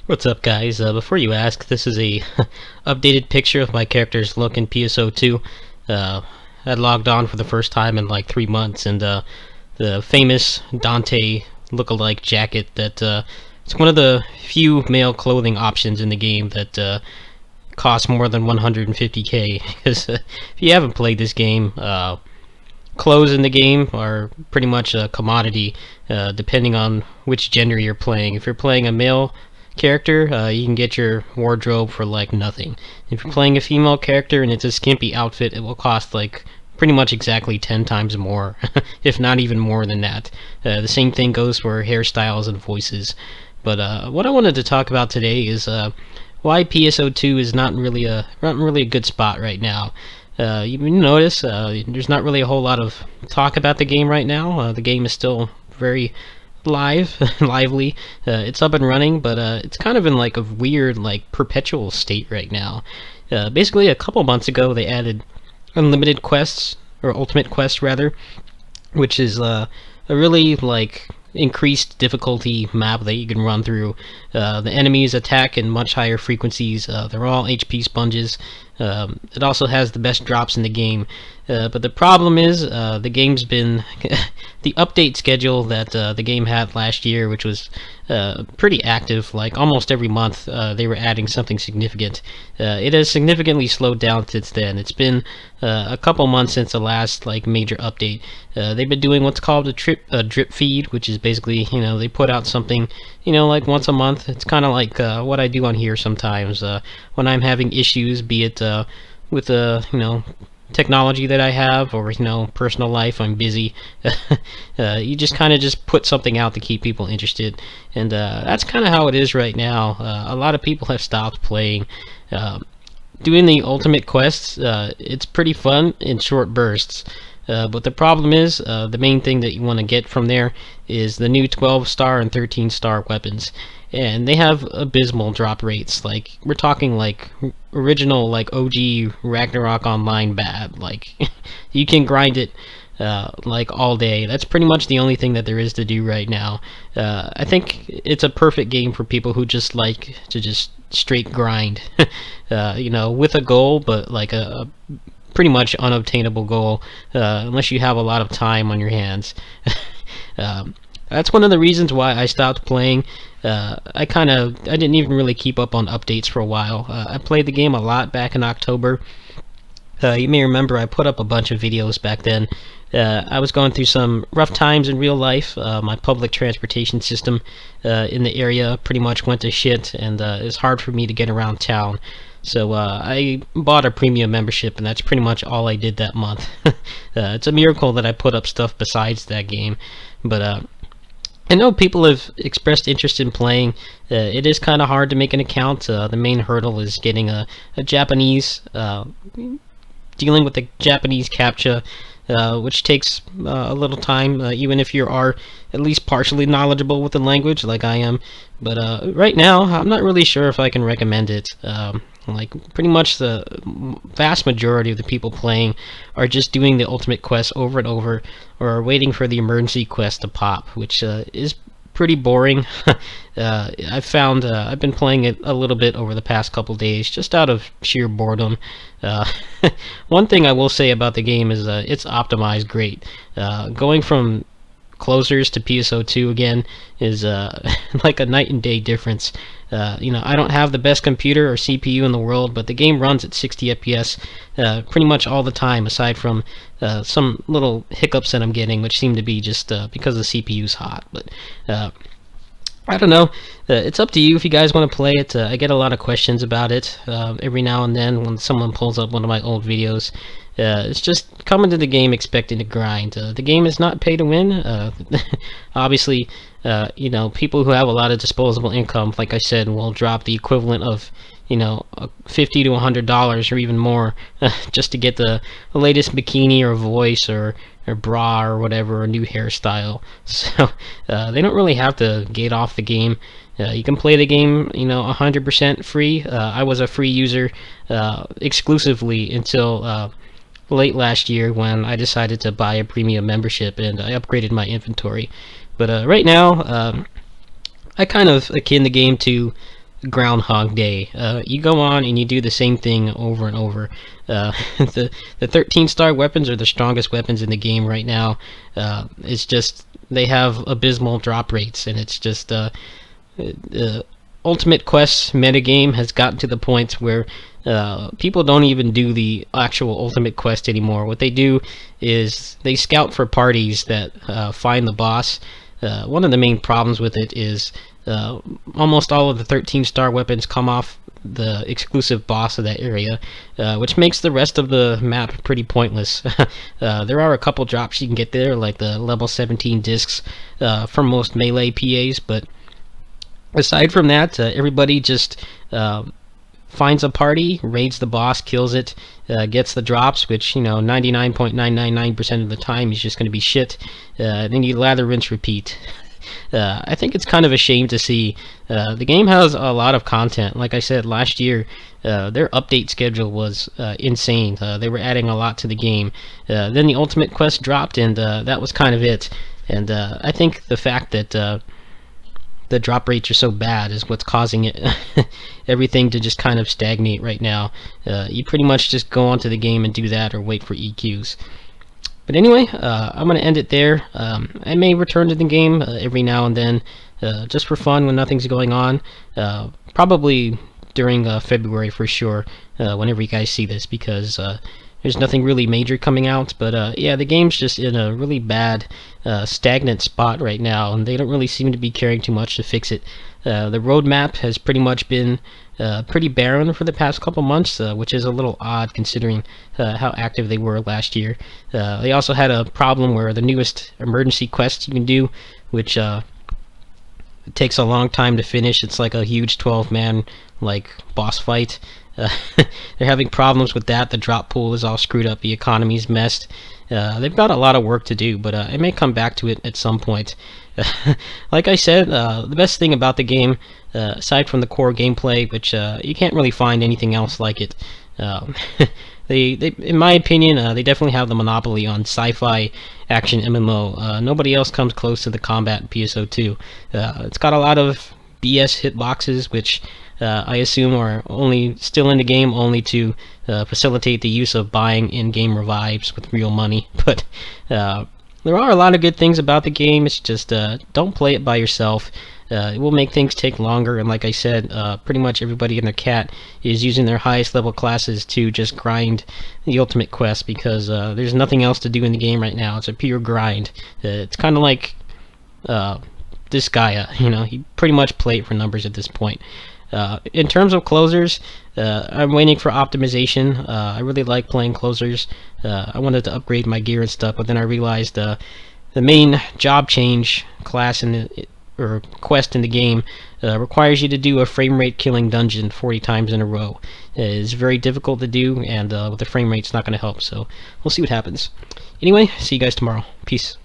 What's up, guys? Before you ask, this is a updated picture of my character's look in PSO2. I logged on for the first time in like 3 months, and the famous Dante look-alike jacket that it's one of the few male clothing options in the game that costs more than 150k. Because if you haven't played this game, clothes in the game are pretty much a commodity, depending on which gender you're playing. If you're playing a male character, you can get your wardrobe for like nothing. If you're playing a female character and it's a skimpy outfit, it will cost like pretty much exactly 10 times more, if not even more than that. The same thing goes for hairstyles and voices. But what I wanted to talk about today is why PSO2 is not really a good spot right now. You notice there's not really a whole lot of talk about the game right now. The game is still very lively. It's up and running, but it's kind of in like a weird, like, perpetual state right now. Basically, a couple months ago, they added unlimited quests, or ultimate quest rather, which is a really like increased difficulty map that you can run through. The enemies attack in much higher frequencies. They're all HP sponges. It also has the best drops in the game. But the problem is, the game's been the update schedule that the game had last year, which was pretty active, like almost every month they were adding something significant. It has significantly slowed down since then. It's been a couple months since the last like major update. They've been doing what's called a drip feed, which is basically, they put out something, like once a month. It's kind of like what I do on here sometimes when I'm having issues, be it with technology that I have, or personal life. I'm busy. You just kind of just put something out to keep people interested, and that's kind of how it is right now. A lot of people have stopped playing. Doing the ultimate quests, it's pretty fun in short bursts. But the problem is, the main thing that you want to get from there is the new 12-star and 13-star weapons. And they have abysmal drop rates. Like, we're talking like original, like OG Ragnarok Online bad. Like, you can grind it like all day. That's pretty much the only thing that there is to do right now. I think it's a perfect game for people who just like to just straight grind, with a goal, but like a pretty much unobtainable goal, unless you have a lot of time on your hands. That's one of the reasons why I stopped playing. I didn't even really keep up on updates for a while. I played the game a lot back in October. You may remember I put up a bunch of videos back then. I was going through some rough times in real life. My public transportation system in the area pretty much went to shit, and it's hard for me to get around town. So I bought a premium membership, and that's pretty much all I did that month. It's a miracle that I put up stuff besides that game. But I know people have expressed interest in playing. It is kind of hard to make an account. The main hurdle is getting a Japanese, dealing with the Japanese CAPTCHA, which takes a little time, even if you are at least partially knowledgeable with the language like I am. But right now, I'm not really sure if I can recommend it. Like, pretty much the vast majority of the people playing are just doing the ultimate quest over and over, or waiting for the emergency quest to pop, which is pretty boring. I've found I've been playing it a little bit over the past couple days, just out of sheer boredom. One thing I will say about the game is it's optimized great. Going from closers to PSO2 again is like a night and day difference. I don't have the best computer or CPU in the world, but the game runs at 60 FPS pretty much all the time, aside from some little hiccups that I'm getting, which seem to be just because the CPU's hot. But I don't know. It's up to you if you guys want to play it. I get a lot of questions about it every now and then when someone pulls up one of my old videos. It's just coming to the game expecting to grind. The game is not pay to win. Obviously, people who have a lot of disposable income, like I said, will drop the equivalent of $50 to $100 or even more just to get the latest bikini or voice or bra or whatever, a new hairstyle. So they don't really have to gate off the game. You can play the game 100% free. I was a free user exclusively until late last year, when I decided to buy a premium membership and I upgraded my inventory. But right now, I kind of akin the game to Groundhog Day. You go on and you do the same thing over and over. The 13-star weapons are the strongest weapons in the game right now. It's just they have abysmal drop rates, and it's just the Ultimate Quest metagame has gotten to the point where people don't even do the actual Ultimate Quest anymore. What they do is they scout for parties that find the boss. One of the main problems with it is almost all of the 13-star weapons come off the exclusive boss of that area, which makes the rest of the map pretty pointless. There are a couple drops you can get there, like the level 17 discs for most melee PAs, but aside from that, everybody just finds a party, raids the boss, kills it, gets the drops, which, 99.999% of the time is just going to be shit. Then you lather, rinse, repeat. I think it's kind of a shame to see. The game has a lot of content. Like I said, last year, their update schedule was insane. They were adding a lot to the game. Then the Ultimate Quest dropped, and that was kind of it. And I think the fact that the drop rates are so bad is what's causing it everything to just kind of stagnate right now. You pretty much just go onto the game and do that, or wait for EQs. But anyway, I'm going to end it there. I may return to the game every now and then, just for fun when nothing's going on. Probably during February for sure, whenever you guys see this, because there's nothing really major coming out. But yeah, the game's just in a really bad, stagnant spot right now, and they don't really seem to be caring too much to fix it. The roadmap has pretty much been pretty barren for the past couple months, which is a little odd considering how active they were last year. They also had a problem where the newest emergency quest you can do, which it takes a long time to finish. It's like a huge 12-man boss fight. They're having problems with that. The drop pool is all screwed up. The economy's messed. They've got a lot of work to do, but I may come back to it at some point. Like I said, the best thing about the game, aside from the core gameplay, which you can't really find anything else like it, they in my opinion, they definitely have the monopoly on sci-fi action MMO. Nobody else comes close to the combat in PSO2. It's got a lot of BS hitboxes, which I assume are only still in the game only to facilitate the use of buying in-game revives with real money. But there are a lot of good things about the game. It's just don't play it by yourself. It will make things take longer, and like I said, pretty much everybody and their cat is using their highest level classes to just grind the Ultimate Quest, because there's nothing else to do in the game right now. It's a pure grind. It's kind of like this guy, he pretty much play it for numbers at this point. In terms of closers, I'm waiting for optimization. I really like playing closers. I wanted to upgrade my gear and stuff, but then I realized the main job change class or quest in the game requires you to do a frame rate killing dungeon 40 times in a row. It's very difficult to do, and with the frame rate, it's not going to help. So we'll see what happens. Anyway, see you guys tomorrow. Peace.